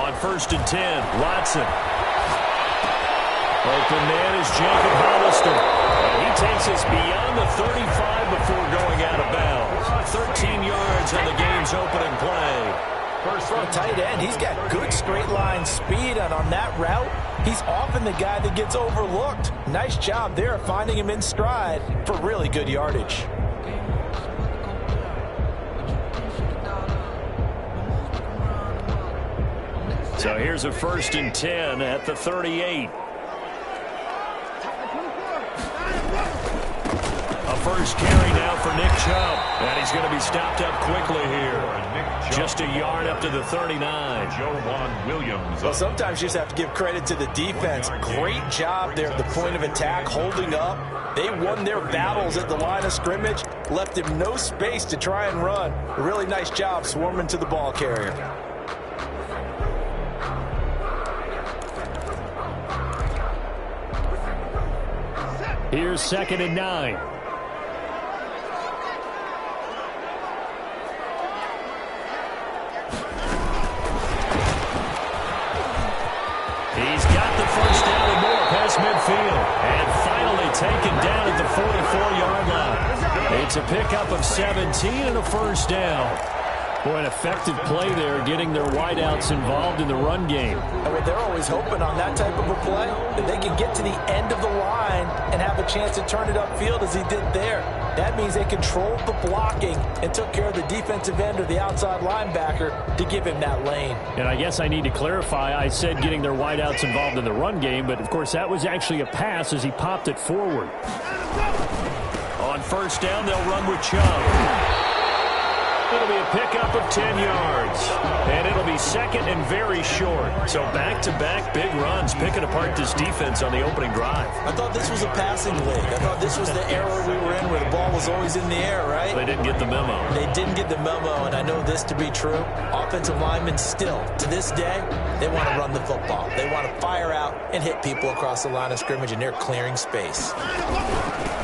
On 1st and 10, Watson. Open man is Jacob Hollister. And he takes us beyond the 35 before going out of bounds. 13 yards on the game's opening play. For a tight end, he's got good straight line speed, and on that route, he's often the guy that gets overlooked. Nice job there finding him in stride for really good yardage. So here's a 1st and 10 at the 38. A first carry now for Nick Chubb. And he's going to be stopped up quickly here. Just a yard up to the 39. Well, sometimes you just have to give credit to the defense. Great job there at the point of attack, holding up. They won their battles at the line of scrimmage, left him no space to try and run. A really nice job swarming to the ball carrier. Here's 2nd and 9. He's got the first down and more past midfield. And finally taken down at the 44-yard line. It's a pickup of 17 and a first down. Boy, an effective play there, getting their wideouts involved in the run game. And they're always hoping on that type of a play that they can get to the end of the line and have a chance to turn it upfield as he did there. That means they controlled the blocking and took care of the defensive end or the outside linebacker to give him that lane. And I guess I need to clarify, I said getting their wideouts involved in the run game, but of course that was actually a pass as he popped it forward. On 1st down, they'll run with Chubb. It'll be a pickup of 10 yards. And it'll be 2nd and very short. So back-to-back big runs, picking apart this defense on the opening drive. I thought this was a passing league. I thought this was the era we were in where the ball was always in the air, right? They didn't get the memo. They didn't get the memo, and I know this to be true. Offensive linemen still, to this day, they want to run the football. They want to fire out and hit people across the line of scrimmage, and they're clearing space.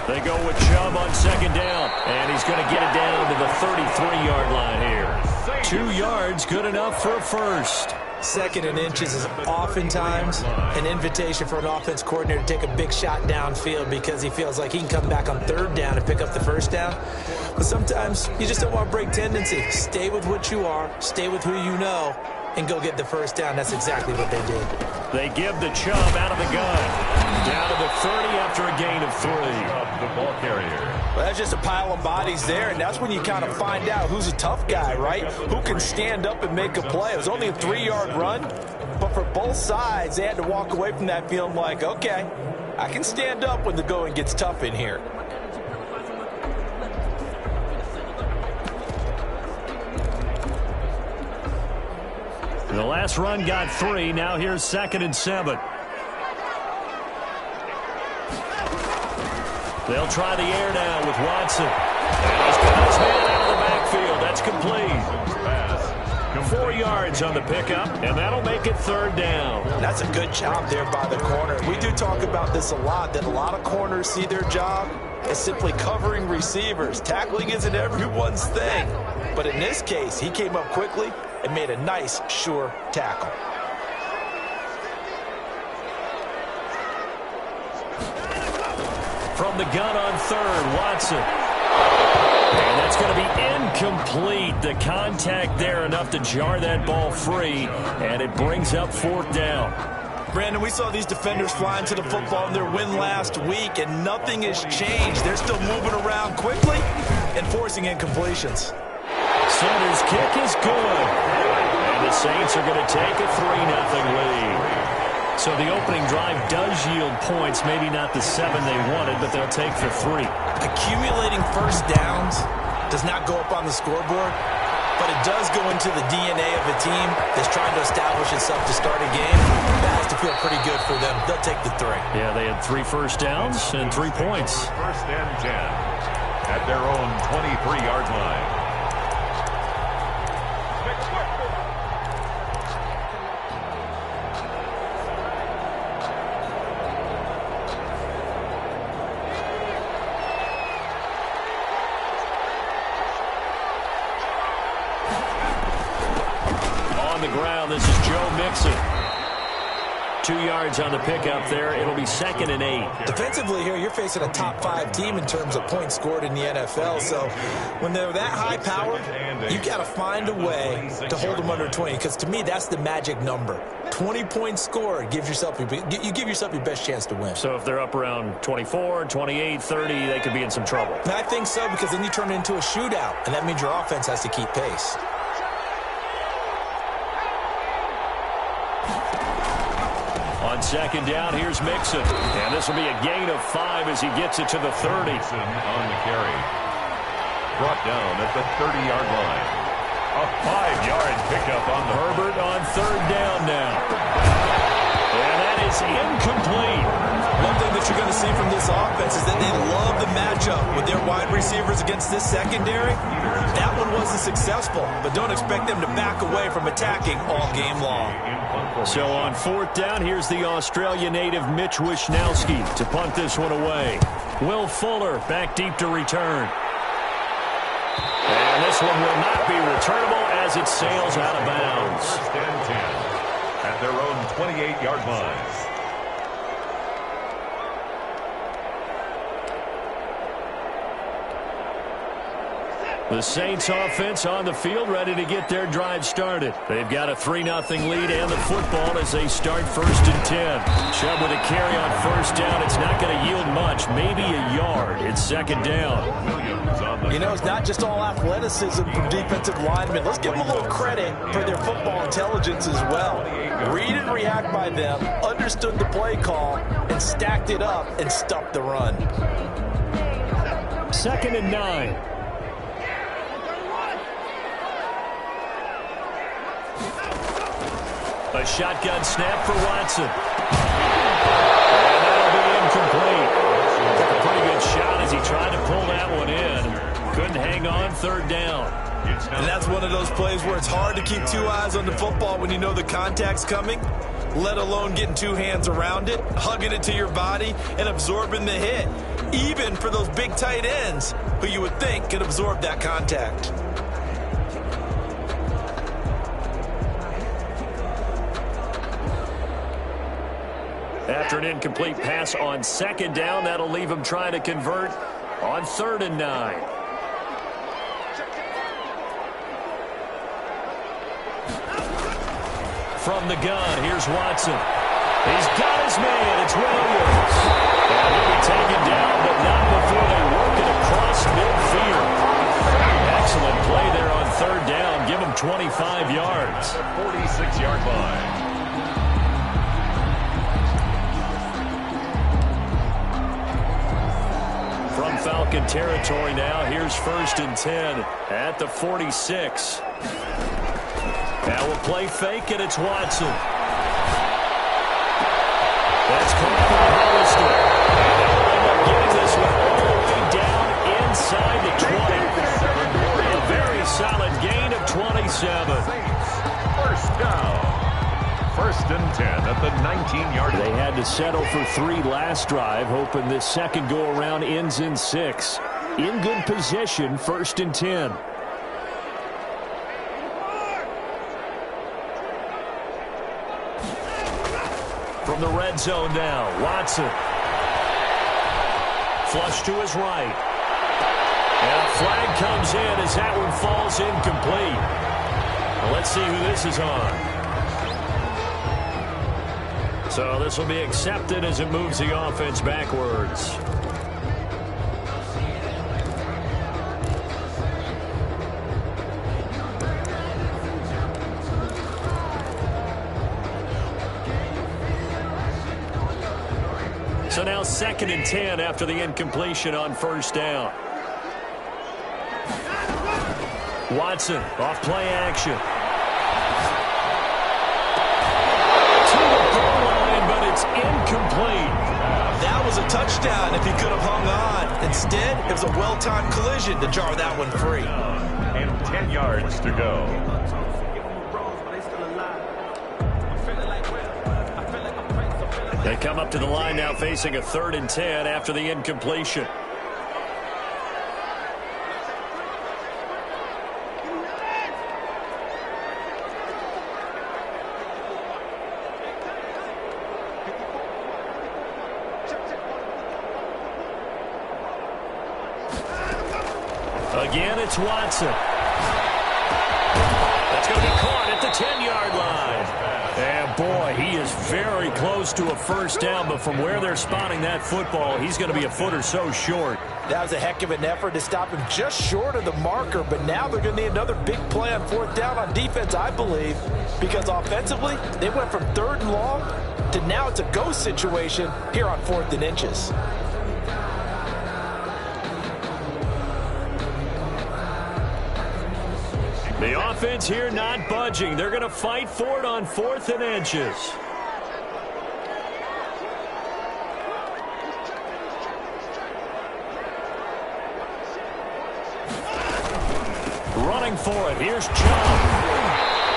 They go with Chubb on 2nd down, and he's going to get it down to the 33-yard line here. 2 yards, good enough for a first. 2nd and inches is oftentimes an invitation for an offense coordinator to take a big shot downfield because he feels like he can come back on 3rd down and pick up the first down. But sometimes you just don't want to break tendency. Stay with what you are, stay with who you know, and go get the first down. That's exactly what they did. They give the Chubb out of the gun. Down to the 30 after a gain of 3. The ball carrier. Well, that's just a pile of bodies there, and that's when you kind of find out who's a tough guy, right? Who can stand up and make a play. It was only a 3-yard run, but for both sides, they had to walk away from that feeling like, okay, I can stand up when the going gets tough in here. The last run got 3. Now here's 2nd and 7. They'll try the air now with Watson. And he's got his man out of the backfield. That's complete. 4 yards on the pickup, and that'll make it 3rd down. That's a good job there by the corner. We do talk about this a lot, that a lot of corners see their job as simply covering receivers. Tackling isn't everyone's thing. But in this case, he came up quickly and made a nice, sure tackle. From the gun on 3rd, Watson. And that's going to be incomplete. The contact there enough to jar that ball free, and it brings up 4th down. Brandon, we saw these defenders flying to the football in their win last week, and nothing has changed. They're still moving around quickly and forcing incompletions. Center's kick is good. And the Saints are going to take a 3-0 lead. So the opening drive does yield points, maybe not the 7 they wanted, but they'll take the 3. Accumulating first downs does not go up on the scoreboard, but it does go into the DNA of a team that's trying to establish itself to start a game. That has to feel pretty good for them. They'll take the 3. Yeah, they had 3 first downs and 3 points. 1st and 10 at their own 23-yard line. the ground. This is Joe Mixon. 2 yards on the pickup there. It'll be 2nd and 8. Defensively here, you're facing a top 5 team in terms of points scored in the NFL. So when they're that high powered, you got to find a way to hold them under 20. Because to me, that's the magic number. 20 points scored gives yourself you give yourself your best chance to win. So if they're up around 24, 28, 30, they could be in some trouble. And I think so, because then you turn it into a shootout, and that means your offense has to keep pace. On 2nd down, here's Mixon. And this will be a gain of 5 as he gets it to the 30. Mixon on the carry. Brought down at the 30-yard line. A 5-yard pickup on the Herbert on 3rd down now. And that is incomplete. One thing that you're going to see from this offense is that they love the matchup with their wide receivers against this secondary. That one wasn't successful, but don't expect them to back away from attacking all game long. So on 4th down, here's the Australia native Mitch Wishnowsky to punt this one away. Will Fuller back deep to return. And this one will not be returnable as it sails out of bounds. 1st and 10 at their own 28-yard line. The Saints offense on the field, ready to get their drive started. They've got a 3-0 lead and the football as they start 1st and 10. Chubb with a carry on 1st down. It's not going to yield much, maybe a yard. It's 2nd down. You know, it's not just all athleticism from defensive linemen. Let's give them a little credit for their football intelligence as well. Read and react by them, understood the play call, and stacked it up and stuffed the run. 2nd and 9. A shotgun snap for Watson. And that'll be incomplete. Took a pretty good shot as he tried to pull that one in. Couldn't hang on 3rd down. And that's one of those plays where it's hard to keep 2 eyes on the football when you know the contact's coming, let alone getting 2 hands around it, hugging it to your body, and absorbing the hit. Even for those big tight ends who you would think could absorb that contact. After an incomplete pass on 2nd down, that'll leave him trying to convert on 3rd and 9. From the gun, here's Watson. He's got his man. It's Williams. And he'll be taken down, but not before they work it across midfield. Excellent play there on 3rd down. Give him 25 yards. 46-yard line. From Falcon territory now, here's 1st and 10 at the 46. Now we'll play fake, and it's Watson. That's caught by Hollister. And they'll end up getting this one all the way down inside the 20. A very solid gain of 27. 1st down. 1st and 10 at the 19-yard line. They had to settle for 3 last drive, hoping this second go-around ends in 6. In good position, 1st and 10. From the red zone now, Watson. Flush to his right. And a flag comes in as that one falls incomplete. Well, let's see who this is on. So this will be accepted as it moves the offense backwards. So now 2nd and 10 after the incompletion on 1st down. Watson off play action. To the goal line, but it's incomplete. That was a touchdown if he could have hung on. Instead, it was a well-timed collision to jar that one free. And 10 yards to go. They come up to the line now facing a 3rd and 10 after the incompletion. again. It's Watson. That's going to be caught at the 10-yard line. And, boy, he is very close to a first down, but from where they're spotting that football, he's going to be a foot or so short. That was a heck of an effort to stop him just short of the marker, but now they're going to need another big play on fourth down on defense, I believe, because offensively, they went from 3rd and long to now it's a go situation here on 4th and inches. The offense here not budging. They're going to fight for it on 4th and inches. Running for it. Here's Chubb.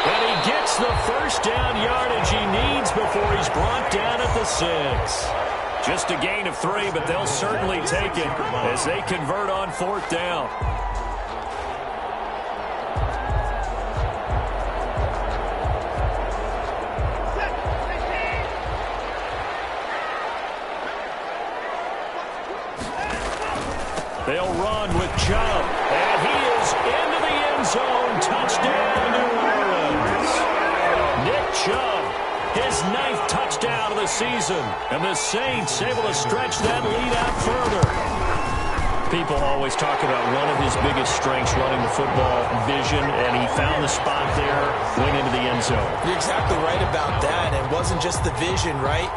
And he gets the first down yardage he needs before he's brought down at the 6. Just a gain of 3, but they'll certainly take it as they convert on 4th down. They'll run with Chubb, and he is into the end zone. Touchdown, New Orleans. Nick Chubb, his 9th touchdown of the season, and the Saints able to stretch that lead out further. People always talk about one of his biggest strengths running the football, vision, and he found the spot there, went into the end zone. You're exactly right about that. It wasn't just the vision, right?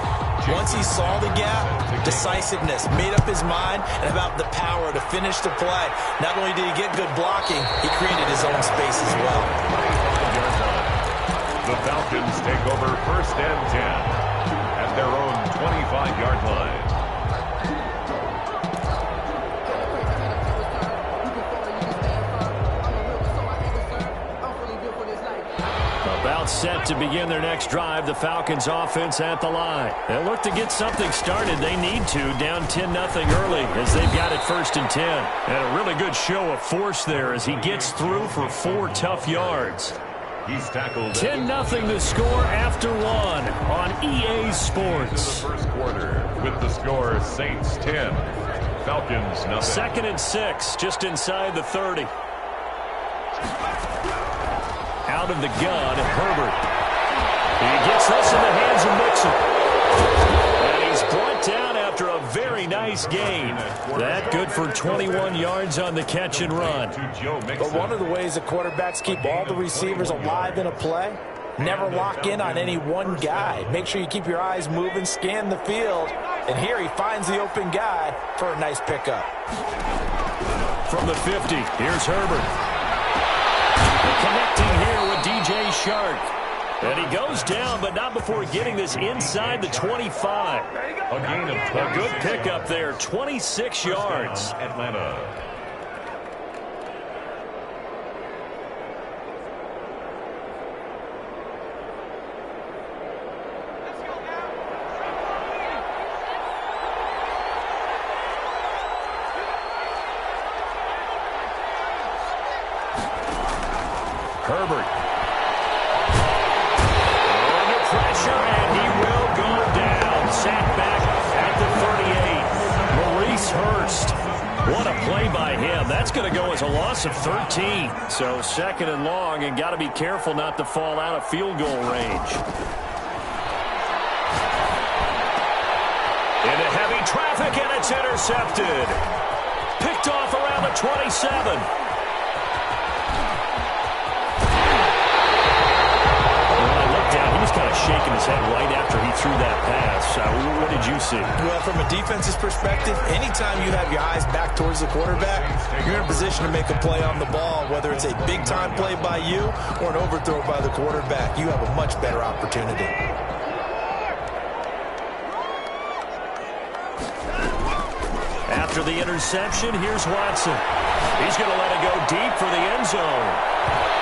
Once he saw the gap, decisiveness, made up his mind, and about the power to finish the play. Not only did he get good blocking, he created his own space as well. The Falcons take over 1st and 10 at their own 25-yard line. About set to begin their next drive, the Falcons offense at the line. They look to get something started. They need to, down 10-0 early as they've got it 1st and 10. And a really good show of force there as he gets through for 4 tough yards. He's tackled. 10-0 the score after 1 on EA Sports. The first quarter with the score Saints 10, Falcons nothing. 2nd and 6, just inside the 30. Out of the gun, Herbert. He gets this in the hands of Mixon. And he's brought down after a very nice gain. That good for 21 yards on the catch and run. But one of the ways the quarterbacks keep all the receivers alive in a play, never lock in on any one guy. Make sure you keep your eyes moving, scan the field. And here he finds the open guy for a nice pickup. From the 50, here's Herbert. Connecting here with DJ Shark. And he goes down, but not before getting this inside the 25. A gain of 26. A good pickup there, 26 yards. Atlanta. Herbert. Under pressure, and he will go down. Sacked back at the 38. Maurice Hurst. What a play by him. That's going to go as a loss of 13. So 2nd and long, and got to be careful not to fall out of field goal range. Into heavy traffic, and it's intercepted. Picked off around the 27. Kind of shaking his head right after he threw that pass. What did you see? Well, from a defense's perspective, anytime you have your eyes back towards the quarterback, you're in a position to make a play on the ball, whether it's a big-time play by you or an overthrow by the quarterback. You have a much better opportunity. After the interception, here's Watson. He's going to let it go deep for the end zone.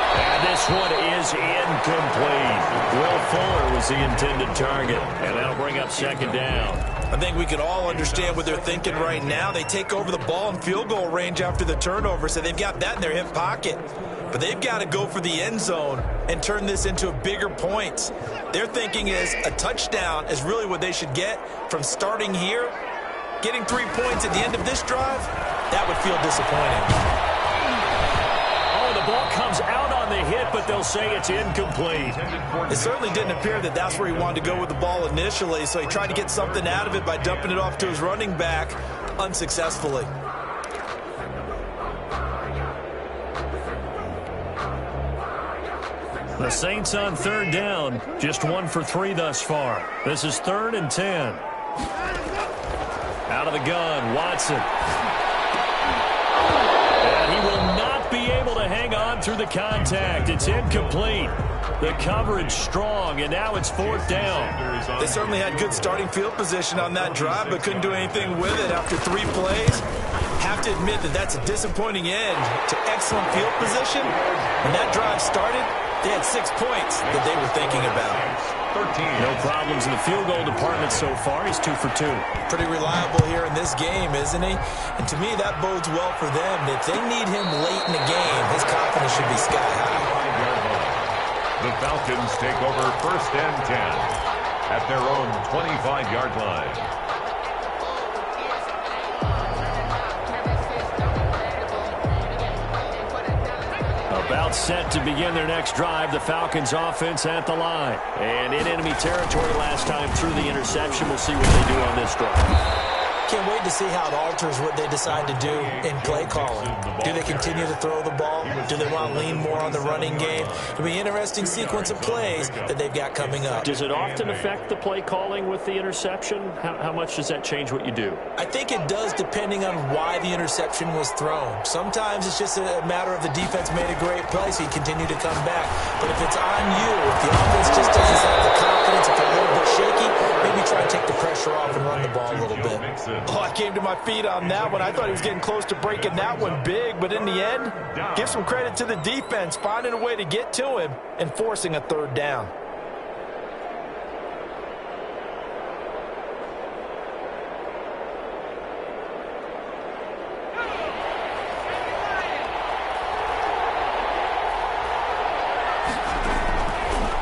And this one is incomplete. Will Fuller was the intended target, and that'll bring up 2nd down. I think we can all understand what they're thinking right now. They take over the ball in field goal range after the turnover, so they've got that in their hip pocket. But they've got to go for the end zone and turn this into bigger points. Their thinking is a touchdown is really what they should get from starting here. Getting 3 points at the end of this drive, that would feel disappointing. hit, but they'll say it's incomplete. It certainly didn't appear that that's where he wanted to go with the ball initially, so he tried to get something out of it by dumping it off to his running back unsuccessfully. The Saints on third down, just 1 for 3 thus far. This is 3rd and 10. Out of the gun, Watson. And he will not be able to hang on through the contact. It's incomplete. The coverage strong, and now it's 4th down. They certainly had good starting field position on that drive, but couldn't do anything with it after 3 plays. Have to admit that that's a disappointing end to excellent field position. When that drive started, they had 6 points that they were thinking about. 13. No problems in the field goal department so far. He's 2 for 2. Pretty reliable here in this game, isn't he? And to me, that bodes well for them. If they need him late in the game, his confidence should be sky high. The Falcons take over 1st and 10 at their own 25-yard line. About set to begin their next drive, the Falcons offense at the line. And in enemy territory last time through the interception. We'll see what they do on this drive. Can't wait to see how it alters what they decide to do in play calling. Do they continue to throw the ball? Do they want to lean more on the running game? It'll be an interesting sequence of plays that they've got coming up. Does it often affect the play calling with the interception? How much does that change what you do? I think it does, depending on why the interception was thrown. Sometimes it's just a matter of the defense made a great play, so you continue to come back. But if it's on you, if the offense just doesn't have the confidence, if they're a little bit shaky, maybe try to take the pressure off and run the ball a little bit. Oh, I came to my feet on that one. I thought he was getting close to breaking that one big, but in the end, give some credit to the defense, finding a way to get to him and forcing a 3rd down.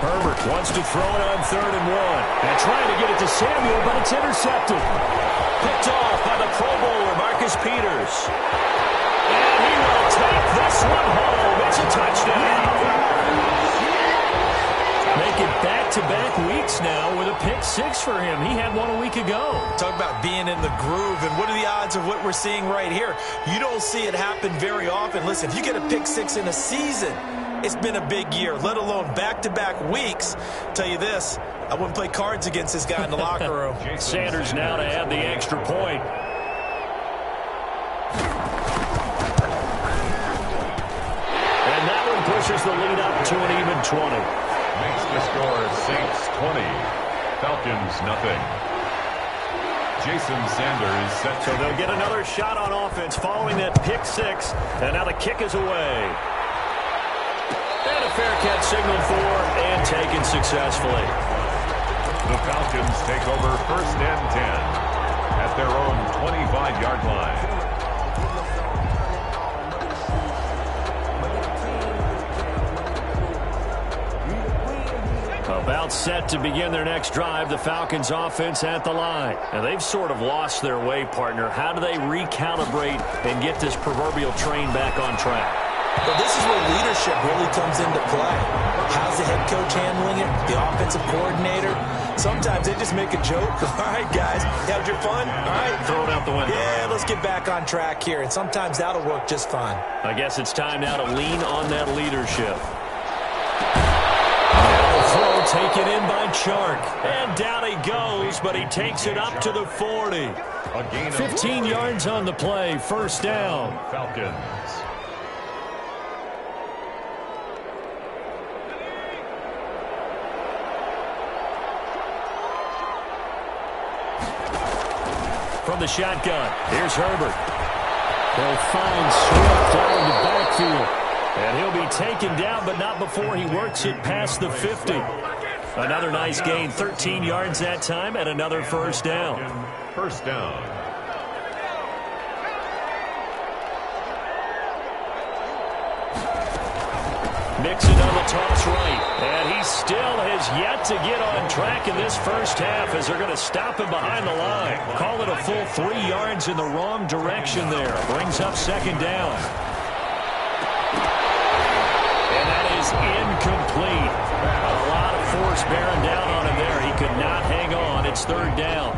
Herbert wants to throw it on 3rd and 1. And trying to get it to Samuel, but it's intercepted. Picked off by the Pro Bowler, Marcus Peters. And he will take this one home. It's a touchdown. Make it back-to-back weeks now with a pick 6 for him. He had one a week ago. Talk about being in the groove, and what are the odds of what we're seeing right here? You don't see it happen very often. Listen, if you get a pick 6 in a season, it's been a big year, let alone back-to-back weeks. Tell you this, I wouldn't play cards against this guy in the locker room. Sanders now to add the extra point. And that one pushes the lead up to an even 20. Makes the score Saints 20, Falcons nothing. Jason Sanders set. So they'll get another shot on offense following that pick 6. And now the kick is away. And a fair catch signaled for and taken successfully. The Falcons take over 1st and 10 at their own 25-yard line. About set to begin their next drive, the Falcons offense at the line. And they've sort of lost their way, partner. How do they recalibrate and get this proverbial train back on track? Well, this is where leadership really comes into play. How's the head coach handling it? The offensive coordinator? Sometimes they just make a joke. All right, guys, you had your fun? All right. Throw it out the window. Yeah, let's get back on track here. And sometimes that'll work just fine. I guess it's time now to lean on that leadership. Taken in by Chark. And down he goes, but he takes it up to the 40. 15 yards on the play, 1st down. Falcons. From the shotgun, here's Herbert. They'll find Swift out of the backfield. And he'll be taken down, but not before he works it past the 50. Another nice gain, 13 yards that time, and another 1st down. 1st down. Mixon on the toss right, and he still has yet to get on track in this 1st half as they're going to stop him behind the line. Call it a full 3 yards in the wrong direction there. Brings up 2nd down. is incomplete. A lot of force bearing down on him there. He could not hang on. It's third down.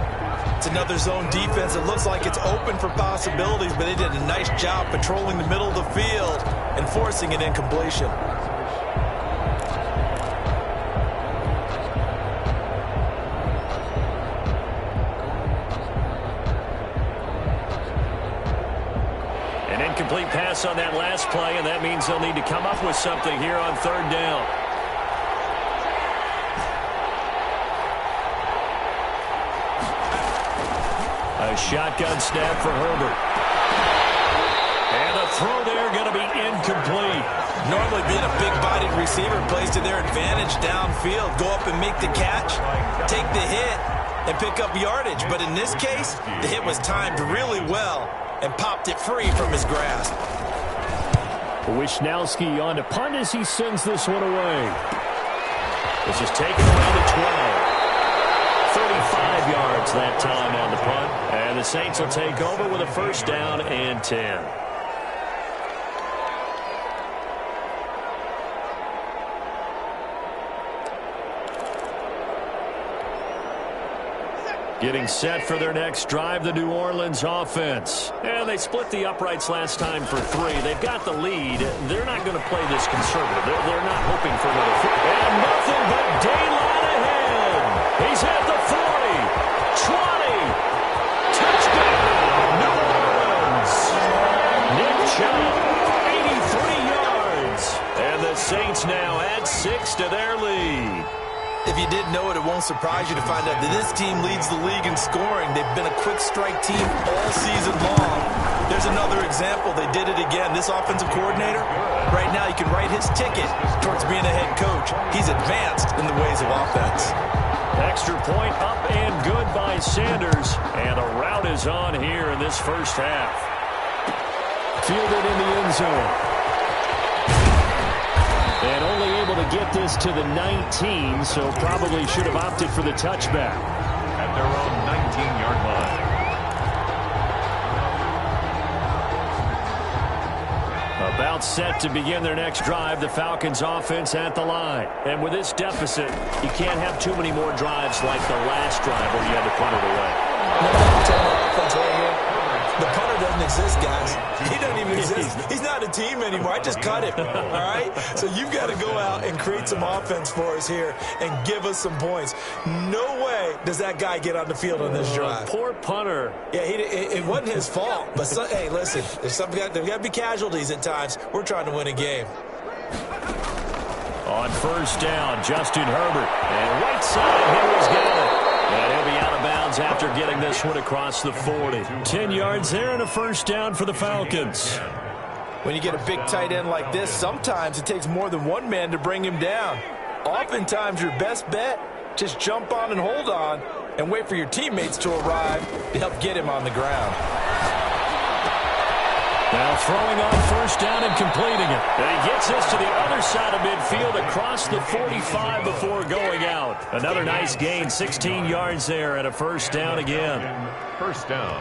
It's another zone defense. It looks like it's open for possibilities, but they did a nice job patrolling the middle of the field and forcing an incompletion. An incomplete pass on that last play, and that means they'll need to come up with something here on third down. A shotgun snap for Herbert. And the throw there going to be incomplete. Normally being a big-bodied receiver plays to their advantage downfield. Go up and make the catch, take the hit, and pick up yardage. But in this case, the hit was timed really well and popped it free from his grasp. Wishnowski on to punt as he sends this one away. This is taken around the 12. 35 yards that time on the punt. And the Saints will take over with a first down and 10. Getting set for their next drive, the New Orleans offense. And they split the uprights last time for 3. They've got the lead. They're not going to play this conservative. They're not hoping for another 4. And nothing but daylight ahead. He's at the 40, 20. Touchdown, New Orleans. Nick Chubb, 83 yards. And the Saints now add 6 to their lead. If you didn't know it, it won't surprise you to find out that this team leads the league in scoring. They've been a quick strike team all season long. There's another example. They did it again. This offensive coordinator, right now, you can write his ticket towards being a head coach. He's advanced in the ways of offense. Extra point up and good by Sanders. And a route is on here in this first half. Fielded in the end zone. And only able to get this to the 19, so probably should have opted for the touchback. At their own 19-yard line. About set to begin their next drive, the Falcons offense at the line. And with this deficit, you can't have too many more drives like the last drive where you had to punt it away. The punter doesn't exist, guys. He doesn't even exist. He's not a team anymore. I just cut him, all right? So you've got to go out and create some offense for us here and give us some points. No way does that guy get on the field on this drive. Poor punter. Yeah, it wasn't his fault. But, hey, listen, there's got to be casualties at times. We're trying to win a game. On first down, Justin Herbert. And right side, here he's got it. And he'll be out of bounds after getting this one across the 40. 10 yards there and a first down for the Falcons. When you get a big tight end like this, sometimes it takes more than one man to bring him down. Oftentimes, your best bet, just jump on and hold on and wait for your teammates to arrive to help get him on the ground. Now throwing on first down and completing it. And he gets this to the other side of midfield across the 45 before going out. Another nice gain, 16 yards there and a first down again. First down.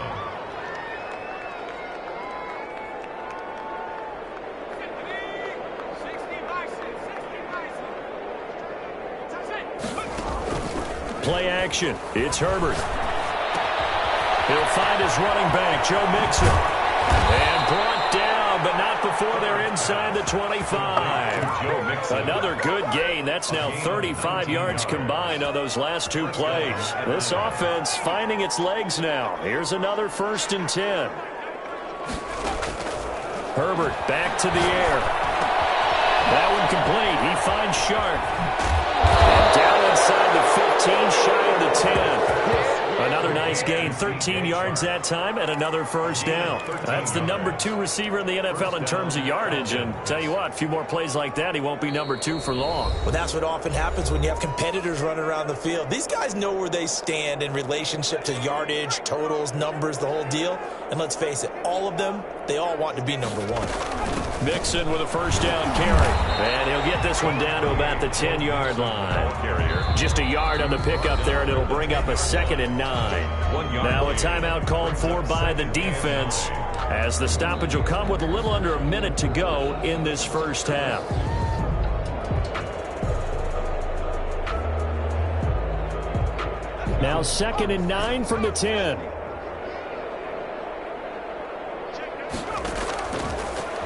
Play action. It's Herbert. He'll find his running back, Joe Mixon. And brought down, but not before they're inside the 25. Another good gain. That's now 35 yards combined on those last 2 plays. This offense finding its legs now. Here's another 1st and 10. Herbert back to the air. That one complete. He finds Sharp. And down inside the 15, shy of the 10. Another nice gain, 13 yards that time, and another first down. That's the number 2 receiver in the NFL in terms of yardage, and tell you what, a few more plays like that, he won't be number 2 for long. Well, that's what often happens when you have competitors running around the field. These guys know where they stand in relationship to yardage, totals, numbers, the whole deal. And let's face it, all of them, they all want to be number 1. Mixon with a first down carry. And he'll get this one down to about the 10-yard line. Just a yard on the pickup there, and it'll bring up a 2nd and 9. Now a timeout called for by the defense as the stoppage will come with a little under a minute to go in this first half. Now 2nd and 9 from the 10.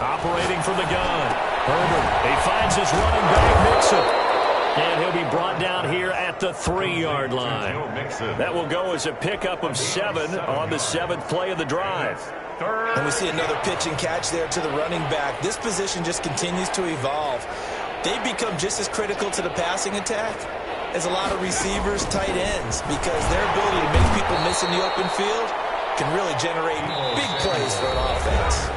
Operating from the gun. Herbert, he finds his running back, Mixon. And he'll be brought down here at the 3-yard line. That will go as a pickup of 7 on the 7th play of the drive. And we see another pitch and catch there to the running back. This position just continues to evolve. They become just as critical to the passing attack as a lot of receivers, tight ends, because their ability to make people miss in the open field can really generate big plays for an offense.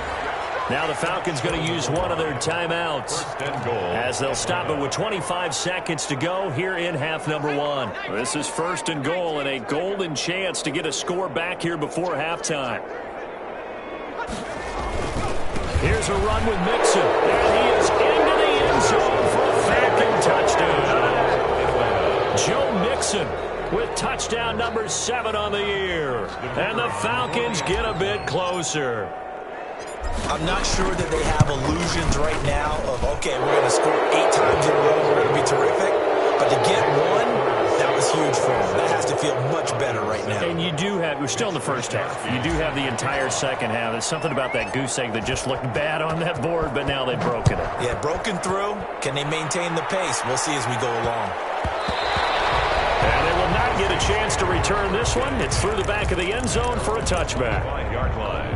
Now the Falcons going to use one of their timeouts as they'll stop it with 25 seconds to go here in half number 1. This is 1st and goal and a golden chance to get a score back here before halftime. Here's a run with Mixon. And he is into the end zone for a Falcon touchdown. Joe Mixon with touchdown number 7 on the year. And the Falcons get a bit closer. I'm not sure that they have illusions right now of, okay, we're going to score 8 times in a row, we're going to be terrific. But to get one, that was huge for them. That has to feel much better right now. And you do have, we're still in the first half. You do have the entire second half. There's something about that goose egg that just looked bad on that board, but now they've broken it. Yeah, broken through. Can they maintain the pace? We'll see as we go along. And they will not get a chance to return this one. It's through the back of the end zone for a touchback. 5-yard line.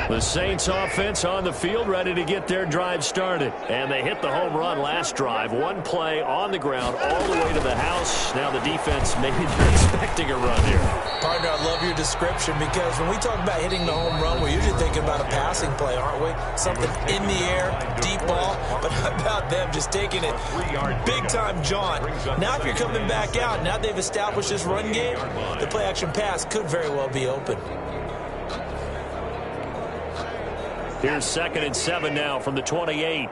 The Saints offense on the field, ready to get their drive started. And they hit the home run last drive. One play on the ground all the way to the house. Now the defense, maybe they're expecting a run here. Partner, I love your description because when we talk about hitting the home run, we're usually thinking about a passing play, aren't we? Something in the air, deep ball. But how about them just taking it big-time jaunt? Now if you're coming back out, now they've established this run game, the play-action pass could very well be open. Here's 2nd and 7 now from the 28. And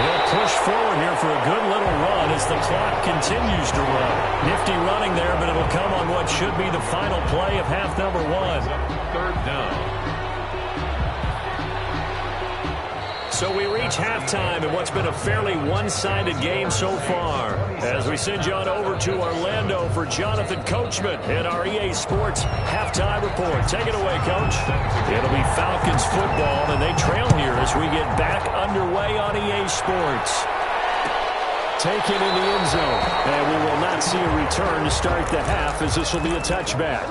he'll push forward here for a good little run as the clock continues to run. Nifty running there, but it'll come on what should be the final play of half number 1. 3rd down. So we reach halftime in what's been a fairly one-sided game so far. As we send you on over to Orlando for Jonathan Coachman in our EA Sports Halftime Report. Take it away, Coach. It'll be Falcons football, and they trail here as we get back underway on EA Sports. Taken in the end zone, and we will not see a return to start the half as this will be a touchback.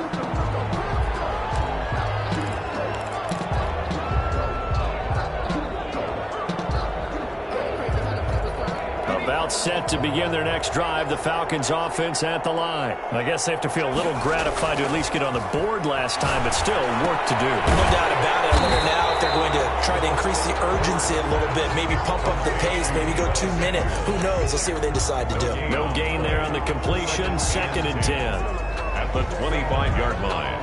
About set to begin their next drive, the Falcons offense at the line. I guess they have to feel a little gratified to at least get on the board last time, but still work to do. No doubt about it. I wonder now if they're going to try to increase the urgency a little bit, maybe pump up the pace, maybe go 2 minute. Who knows? We'll see what they decide to do. No gain there on the completion. 2nd and 10. At the 25-yard line.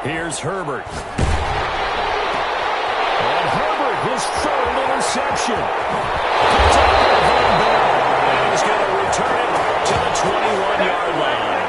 Here's Herbert. And Herbert, his 3rd interception. And he's going to return it to the 21-yard line.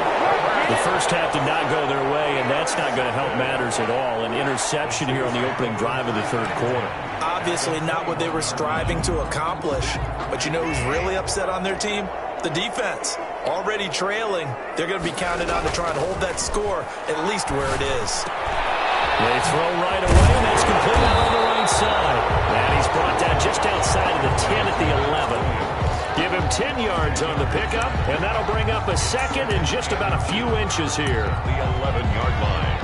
The first half did not go their way, and that's not going to help matters at all. An interception here on the opening drive of the 3rd quarter. Obviously not what they were striving to accomplish. But you know who's really upset on their team? The defense. Already trailing, they're going to be counted on to try and hold that score at least where it is. They throw right away, and that's completed on the right side. And he's brought down just outside of the 10 at the 11. Give him 10 yards on the pickup, and that'll bring up a 2nd and just about a few inches here. The 11-yard line.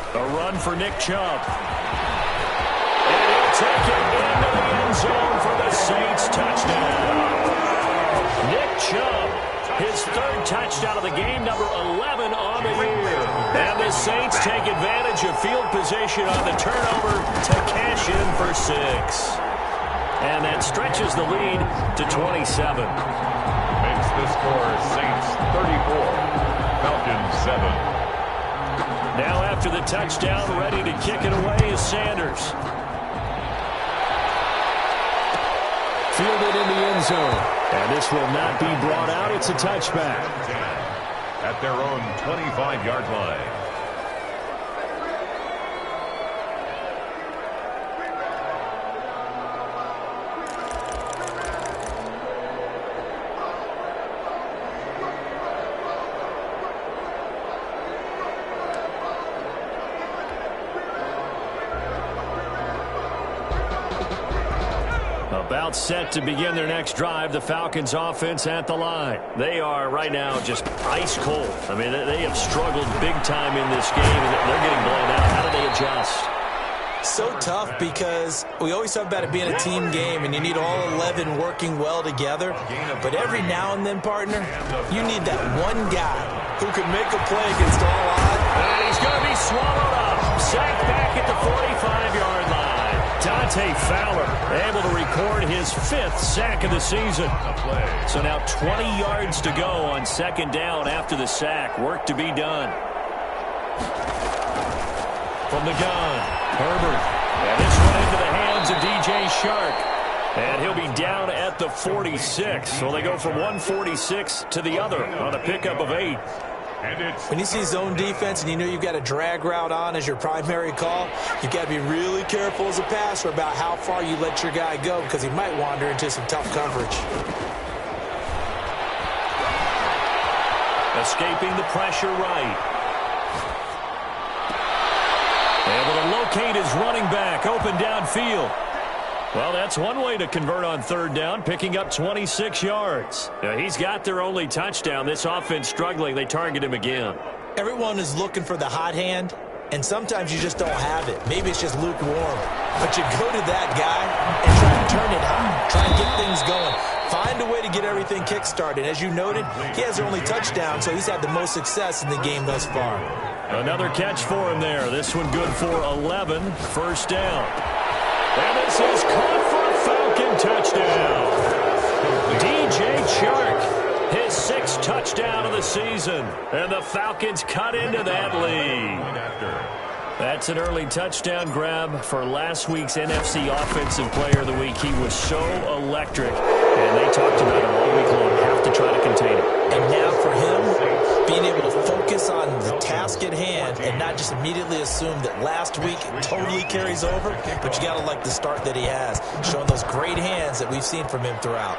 A run for Nick Chubb. And he'll take it into the end zone for the Saints touchdown. Nick Chubb, his 3rd touchdown of the game, number 11 on the year. And the the Saints take advantage of field position on the turnover to cash in for 6. And that stretches the lead to 27. Makes the score Saints 34, Falcons 7. Now after the touchdown, ready to kick it away is Sanders. Fielded in the end zone. And this will not be brought out. It's a touchback. At their own 25-yard line. About set to begin their next drive, the Falcons offense at the line. They are right now just ice cold. I mean, they have struggled big time in this game, and they're getting blown out. How do they adjust? So tough because we always talk about it being a team game and you need all 11 working well together. But every now and then, partner, you need that one guy who can make a play against all odds. And he's going to be swallowed up. Sacked back at the 45-yard line. Dante Fowler able to record his 5th sack of the season. So now 20 yards to go on second down after the sack. Work to be done. From the gun, Herbert. And this one into the hands of DJ Shark. And he'll be down at the 46. So they go from 146 to the other on a pickup of 8. When you see zone defense and you know you've got a drag route on as your primary call, you've got to be really careful as a passer about how far you let your guy go because he might wander into some tough coverage. Escaping the pressure right. Able to locate his running back open downfield. Well, that's one way to convert on third down, picking up 26 yards. Now, he's got their only touchdown. This offense struggling. They target him again. Everyone is looking for the hot hand, and sometimes you just don't have it. Maybe it's just lukewarm. But you go to that guy and try to turn it hot, try and get things going. Find a way to get everything kick-started. As you noted, he has their only touchdown, so he's had the most success in the game thus far. Another catch for him there. This one good for 11. First down. And this is caught for a Falcon touchdown. DJ Chark, his 6th touchdown of the season. And the Falcons cut into that lead. That's an early touchdown grab for last week's NFC Offensive Player of the Week. He was so electric, and they talked about him all week long. Have to try to contain him. And now for him, being able to focus on the task at hand and not just immediately assume that last week totally carries over, but you got to like the start that he has, showing those great hands that we've seen from him throughout.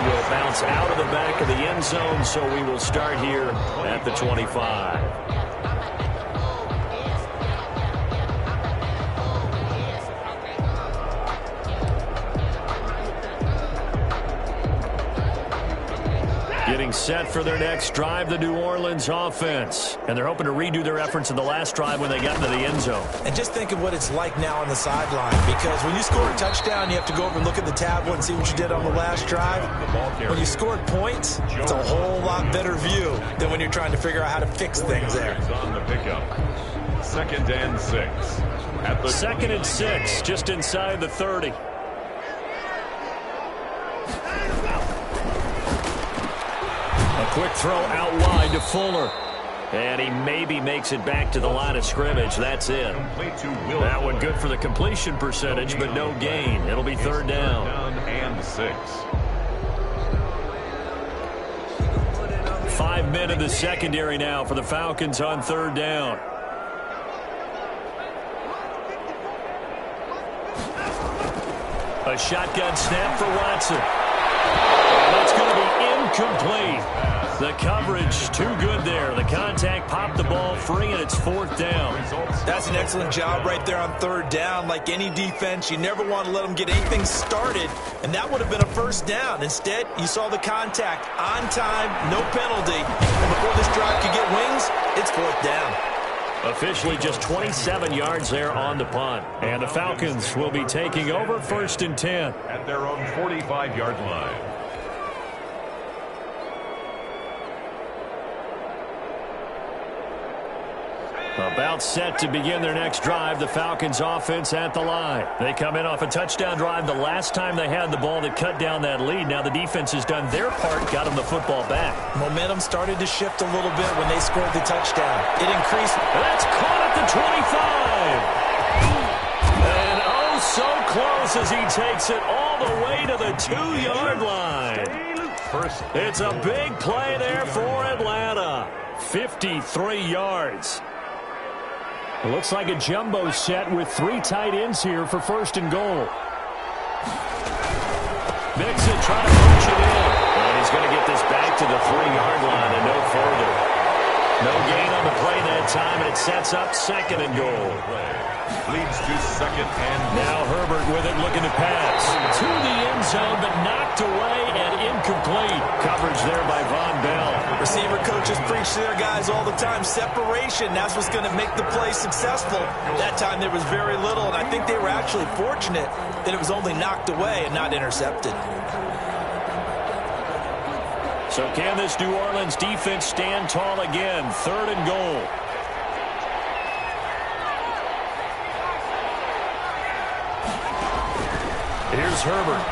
Will bounce out of the back of the end zone, so we will start here at the 25. Getting set for their next drive, the New Orleans offense. And they're hoping to redo their efforts in the last drive when they got into the end zone. And just think of what it's like now on the sideline, because when you score a touchdown, you have to go over and look at the tablet and see what you did on the last drive. When you scored points, it's a whole lot better view than when you're trying to figure out how to fix things there. On the pickup. 2nd and 6. At the 2nd and 6, just inside the 30. Quick throw out wide to Fuller. And he maybe makes it back to the line of scrimmage. That's it. That one good for the completion percentage, but no gain. It'll be 3rd down. And 6. 5 men in the secondary now for the Falcons on 3rd down. A shotgun snap for Watson. And that's going to be incomplete. The coverage too good there. The contact popped the ball free, and it's 4th down. That's an excellent job right there on 3rd down. Like any defense, you never want to let them get anything started, and that would have been a 1st down. Instead, you saw the contact on time, no penalty. And before this drive could get wings, it's 4th down. Officially just 27 yards there on the punt. And the Falcons will be taking over 1st and 10. At their own 45-yard line. About set to begin their next drive, the Falcons offense at the line. They come in off a touchdown drive the last time they had the ball that cut down that lead. Now the defense has done their part, got them the football back. Momentum started to shift a little bit when they scored the touchdown. It increased. That's caught at the 25. And oh, so close as he takes it all the way to the 2-yard line. It's a big play there for Atlanta. 53 yards. It looks like a jumbo set with 3 tight ends here for 1st and goal. Mixon trying to punch it in. And he's going to get this back to the 3-yard line and no further. No gain on the play that time, and it sets up 2nd and goal. Leads to 2nd and now Herbert with it, looking to pass. To the end zone, but knocked away and incomplete. Coverage there by Von Bell. Receiver coaches preach to their guys all the time. Separation, that's what's going to make the play successful. That time there was very little, and I think they were actually fortunate that it was only knocked away and not intercepted. So can this New Orleans defense stand tall again? 3rd and goal. Here's Herbert.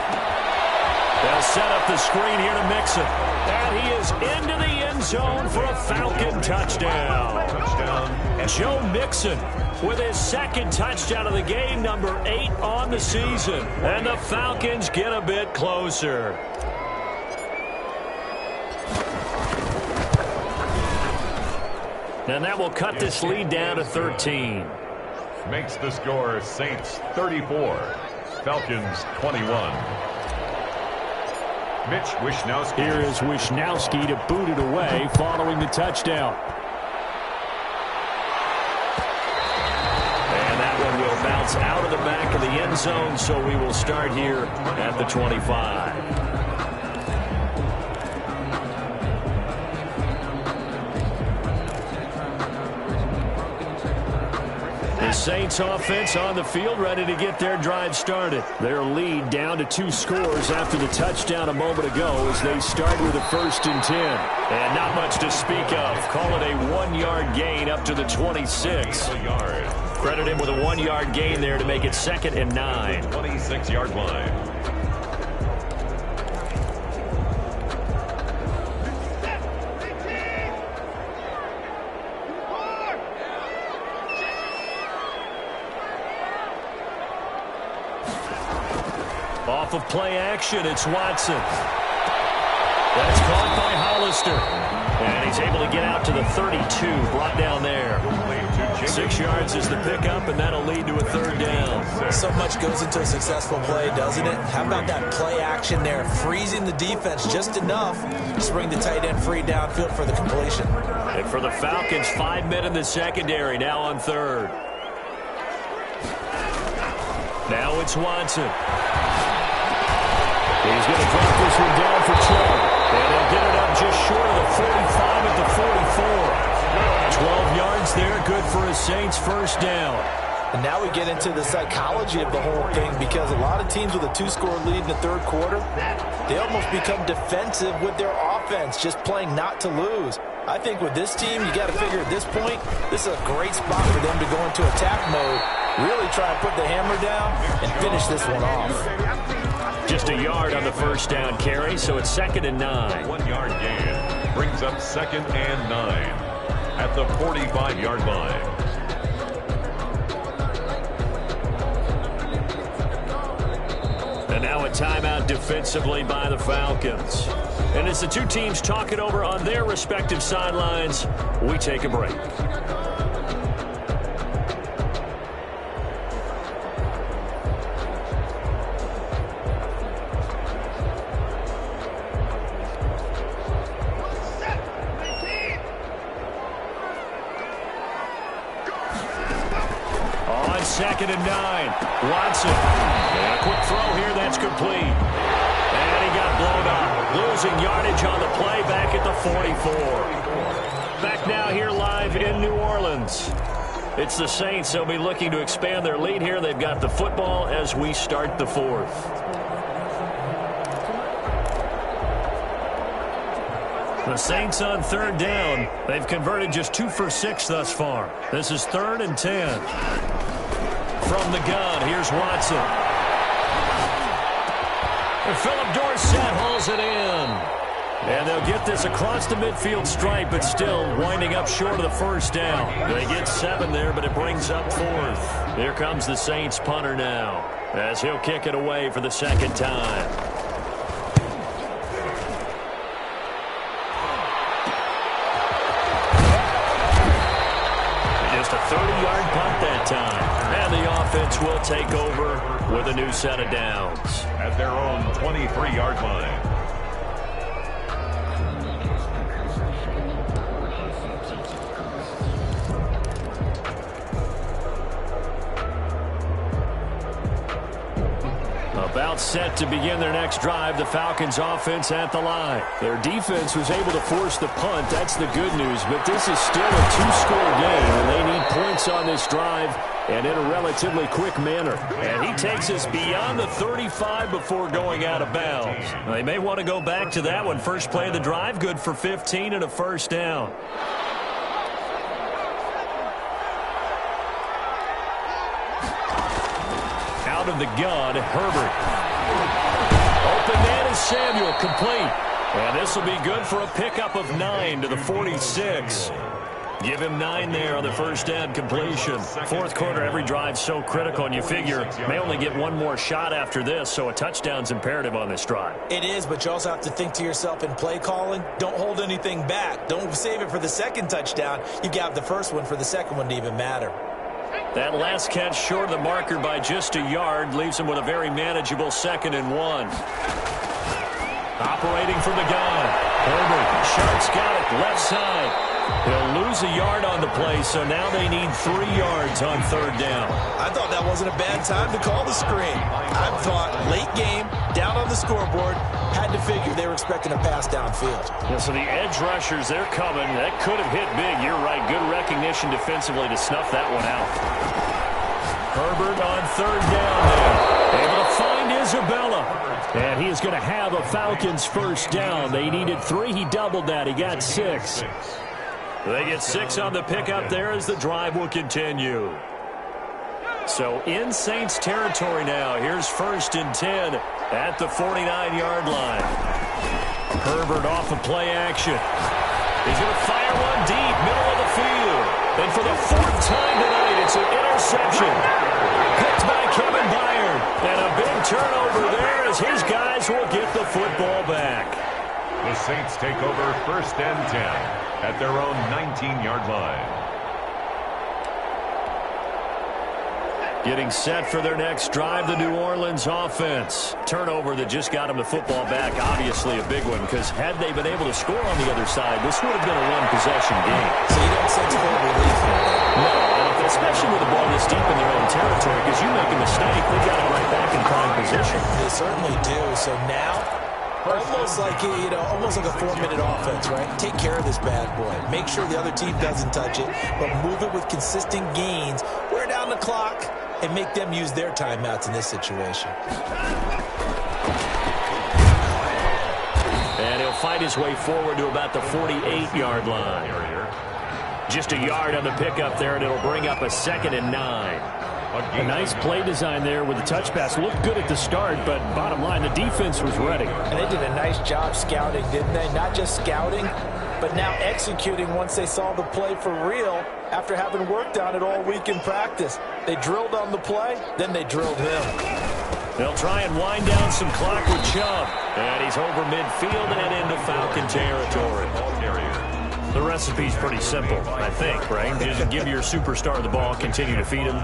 They'll set up the screen here to Mixon. And he is into the end zone for a Falcon touchdown. Joe Mixon with his 2nd touchdown of the game, number 8 on the season. And the Falcons get a bit closer. And that will cut this lead down to 13. Makes the score Saints 34, Falcons 21. Mitch Wishnowsky. Here is Wishnowsky to boot it away following the touchdown. And that one will bounce out of the back of the end zone, so we will start here at the 25. The Saints offense on the field, ready to get their drive started. Their lead down to 2 scores after the touchdown a moment ago as they start with a 1st and 10. And not much to speak of. Call it a 1-yard gain up to the 26. Credit him with a 1-yard gain there to make it 2nd and 9. 26-yard line. Off of play action, it's Watson. That's caught by Hollister. And he's able to get out to the 32, brought down there. 6 yards is the pickup, and that'll lead to a 3rd down. So much goes into a successful play, doesn't it? How about that play action there, freezing the defense just enough to bring the tight end free downfield for the completion. And for the Falcons, 5 men in the secondary, now on 3rd. Now it's Watson. He's going to drop this one down for Chubb. And he'll get it up just short of the 45 at the 44. 12 yards there, good for a Saints 1st down. And now we get into the psychology of the whole thing, because a lot of teams with a 2-score lead in the 3rd quarter, they almost become defensive with their offense, just playing not to lose. I think with this team, you got to figure at this point, this is a great spot for them to go into attack mode, really try and put the hammer down and finish this one off. Just a yard on the 1st down carry, so it's 2nd and 9. 1-yard gain brings up 2nd and 9 at the 45-yard line. And now a timeout defensively by the Falcons. And as the 2 teams talk it over on their respective sidelines, we take a break. On 2nd and 9, Watson. And a quick throw here, that's complete. And he got blown up. Losing yardage on the play back at the 44. Back now here live in New Orleans. It's the Saints. They'll be looking to expand their lead here. They've got the football as we start the 4th. The Saints on third down. They've converted just 2 for 6 thus far. This is 3rd and 10. From the gun, here's Watson. And Philip Dorsett hauls it in. And they'll get this across the midfield stripe, but still winding up short of the first down. They get 7 there, but it brings up 4th. Here comes the Saints punter now, as he'll kick it away for the second time. Just a 30-yard punt that time. And the offense will take over with a new set of downs. At their own 23-yard line. About set to begin their next drive, the Falcons offense at the line. Their defense was able to force the punt. That's the good news, but this is still a 2-score game, and they need points on this drive and in a relatively quick manner. And he takes us beyond the 35 before going out of bounds. They may want to go back to that one. First play of the drive, good for 15 and a first down. Out of the gun, Herbert. Open man is Samuel, complete. And this will be good for a pickup of 9 to the 46. Give him 9 there on the first down completion. Fourth quarter, every drive's so critical, and you figure may only get one more shot after this, so a touchdown's imperative on this drive. It is, but you also have to think to yourself in play calling, don't hold anything back. Don't save it for the second touchdown. You got the first one for the second one to even matter. That last catch short of the marker by just a yard leaves him with a very manageable 2nd and 1. Operating from the gun. Herbert, Sharp's got it, left side. He'll lose a yard on the play, so now they need 3 yards on third down. I thought that wasn't a bad time to call the screen. I thought late game, down on the scoreboard, had to figure they were expecting a pass downfield. Yeah, so the edge rushers, they're coming. That could have hit big. You're right. Good recognition defensively to snuff that one out. Herbert on third down there. Able to find Isabella. And he is going to have a Falcons first down. They needed 3. He doubled that. He got 6. They get 6 on the pickup there as the drive will continue. So in Saints territory now. Here's 1st and 10 at the 49-yard line. Herbert off of play action. He's going to fire one deep, middle of the field. And for the 4th time tonight, it's an interception. Picked by Kevin Byard. And a big turnover there as his guys will get the football back. The Saints take over 1st and 10 at their own 19-yard line. Getting set for their next drive, the New Orleans offense. Turnover that just got them the football back, obviously a big one, because had they been able to score on the other side, this would have been a one-possession game. So you don't sense full relief here. No, especially with the ball this deep in their own territory, because you make a mistake, they got it right back in prime position. They certainly do. So now, almost like a 4-minute offense, right? Take care of this bad boy. Make sure the other team doesn't touch it, but move it with consistent gains. Wear down the clock and make them use their timeouts in this situation. And he'll fight his way forward to about the 48-yard line. Just a yard on the pickup there, and it'll bring up a 2nd and 9. A nice play design there with the touch pass. Looked good at the start, but bottom line, the defense was ready. And they did a nice job scouting, didn't they? Not just scouting, but now executing once they saw the play for real after having worked on it all week in practice. They drilled on the play, then they drilled him. They'll try and wind down some clock with Chubb. And he's over midfield and into Falcon territory. The recipe's pretty simple, I think, right? Just give your superstar the ball, continue to feed him.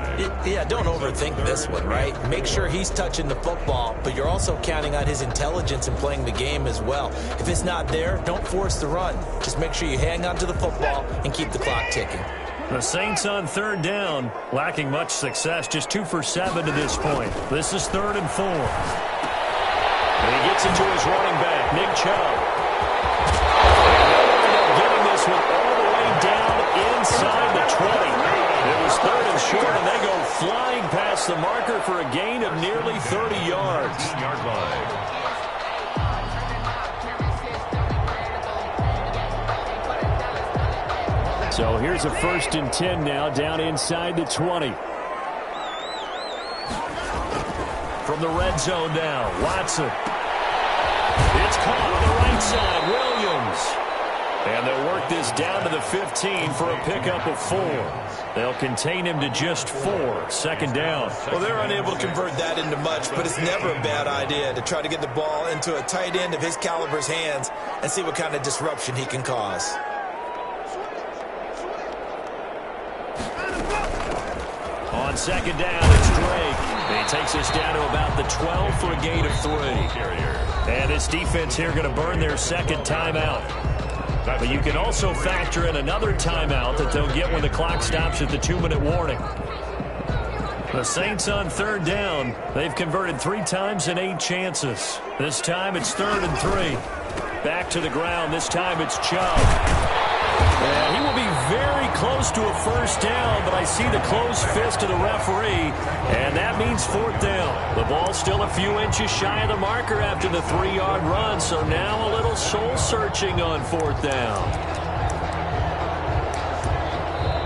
Yeah, don't overthink this one, right? Make sure he's touching the football, but you're also counting on his intelligence in playing the game as well. If it's not there, don't force the run. Just make sure you hang on to the football and keep the clock ticking. The Saints on third down, lacking much success, just 2 for 7 to this point. This is 3rd and 4. And he gets it to his running back, Nick Chubb. With all the way down inside the 20. It was 3rd and short, and they go flying past the marker for a gain of nearly 30 yards. So here's a 1st and 10 now, down inside the 20. From the red zone now, Watson. It's caught on the right side, Williams. And they'll work this down to the 15 for a pickup of 4. They'll contain him to just 4. 2nd down. Well, they're unable to convert that into much, but it's never a bad idea to try to get the ball into a tight end of his caliber's hands and see what kind of disruption he can cause. On 2nd down, it's Drake. He takes us down to about the 12 for a gain of 3. And this defense here going to burn their 2nd timeout. But you can also factor in another timeout that they'll get when the clock stops at the 2-minute warning. The Saints on 3rd down. They've converted 3 times in 8 chances. This time it's 3rd and 3. Back to the ground. This time it's Chubb. And he will be very close to a 1st down, but I see the closed fist of the referee, and that means 4th down. The ball's still a few inches shy of the marker after the 3-yard run, so now a little soul-searching on 4th down.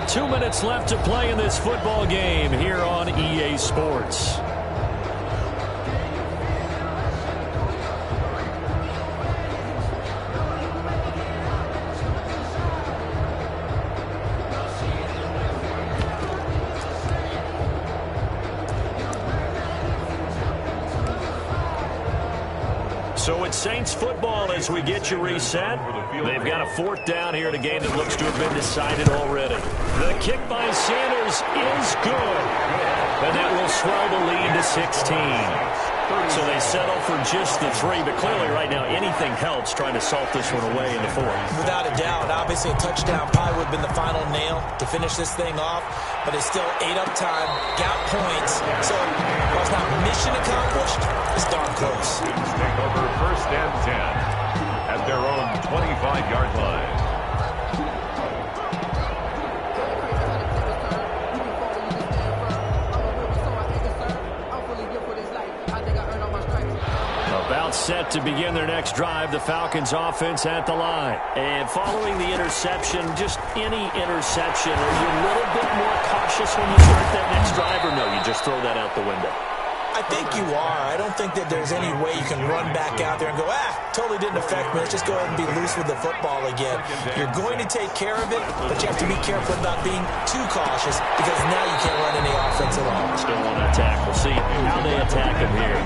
2 minutes left to play in this football game here on EA Sports. So it's Saints football as we get you reset. They've got a 4th down here in a game that looks to have been decided already. The kick by Sanders is good. And that will swell the lead to 16. So they settle for just the 3, but clearly right now anything helps trying to salt this one away in the 4th. Without a doubt, obviously a touchdown probably would have been the final nail to finish this thing off, but it's still 8 up time, got points, so while it's not mission accomplished, it's darn close. Take over 1st and 10 at their own 25-yard line. About set to begin their next drive, the Falcons offense at the line. And following the interception, just any interception, are you a little bit more cautious when you start that next drive, or no, you just throw that out the window? I think you are. I don't think that there's any way you can run back out there and go, totally didn't affect me. Let's just go ahead and be loose with the football again. You're going to take care of it, but you have to be careful about being too cautious because now you can't run any offense at all. Still want to attack. We'll see how they attack him here.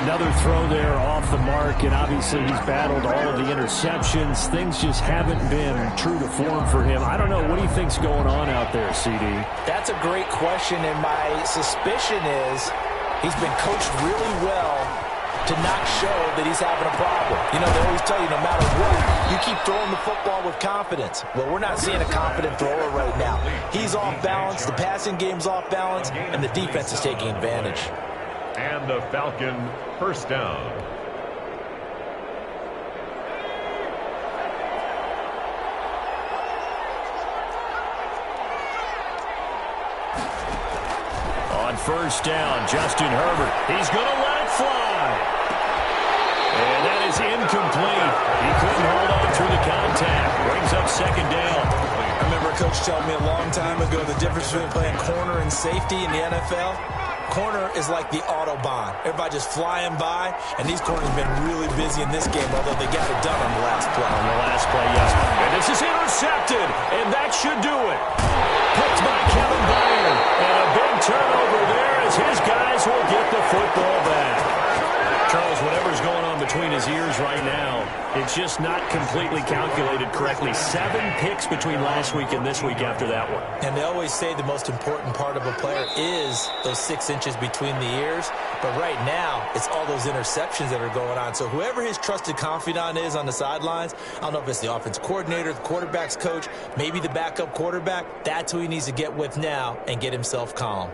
Another throw there off the mark, and obviously he's battled all of the interceptions. Things just haven't been true to form for him. I don't know. What do you think's going on out there, CD? That's a great question, and my suspicion is he's been coached really well to not show that he's having a problem. You know, they always tell you no matter what, you keep throwing the football with confidence. Well, we're not seeing a confident thrower right now. He's off balance, the passing game's off balance, and the defense is taking advantage. And the Falcon 1st down. On 1st down, Justin Herbert. He's going to let it fly. And that is incomplete. He couldn't hold on through the contact. Brings up 2nd down. I remember a coach telling me a long time ago the difference between playing corner and safety in the NFL. Corner is like the Autobahn. Everybody just flying by, and these corners have been really busy in this game, although they got it done on the last play. On the last play, yes. And this is intercepted, and that should do it. Picked by Kevin Byard, and a big turnover there as his guys will get the football back. Charles, whatever's going on between his ears right now, it's just not completely calculated correctly. 7 picks between last week and this week after that one. And they always say the most important part of a player is those 6 inches between the ears. But right now, it's all those interceptions that are going on. So whoever his trusted confidant is on the sidelines, I don't know if it's the offense coordinator, the quarterback's coach, maybe the backup quarterback, that's who he needs to get with now and get himself calm.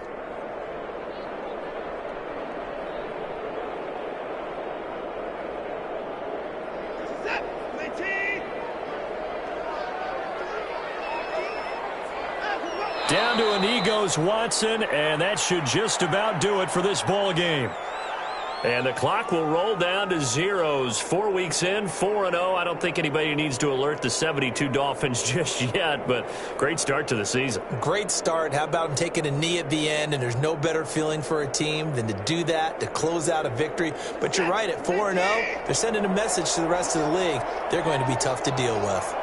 Down to a knee goes Watson, and that should just about do it for this ball game. And the clock will roll down to zeros. 4 weeks in, 4-0. I don't think anybody needs to alert the 72 Dolphins just yet, but great start to the season. Great start. How about taking a knee at the end? And there's no better feeling for a team than to do that, to close out a victory. But you're right, at 4-0, they're sending a message to the rest of the league. They're going to be tough to deal with.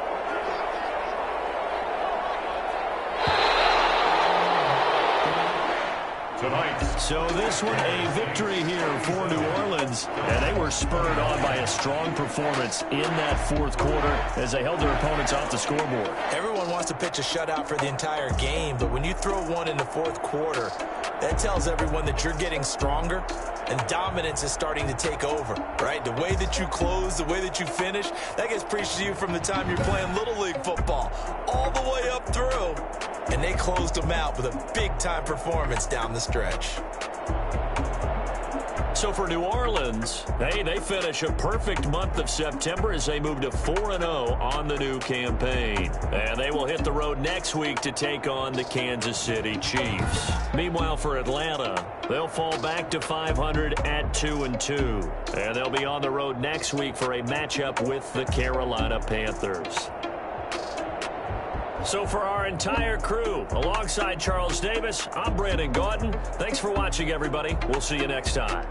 So this one a victory here for New Orleans, and they were spurred on by a strong performance in that fourth quarter as they held their opponents off the scoreboard. Everyone wants to pitch a shutout for the entire game, but when you throw one in the fourth quarter, that tells everyone that you're getting stronger and dominance is starting to take over, right? The way that you close, the way that you finish, that gets preached to you from the time you're playing Little League football all the way up through. And they closed them out with a big-time performance down the stretch. So for New Orleans, hey, they finish a perfect month of September as they move to 4-0 on the new campaign. And they will hit the road next week to take on the Kansas City Chiefs. Meanwhile, for Atlanta, they'll fall back to 500 at 2-2. And they'll be on the road next week for a matchup with the Carolina Panthers. So for our entire crew, alongside Charles Davis, I'm Brandon Gauton. Thanks for watching, everybody. We'll see you next time.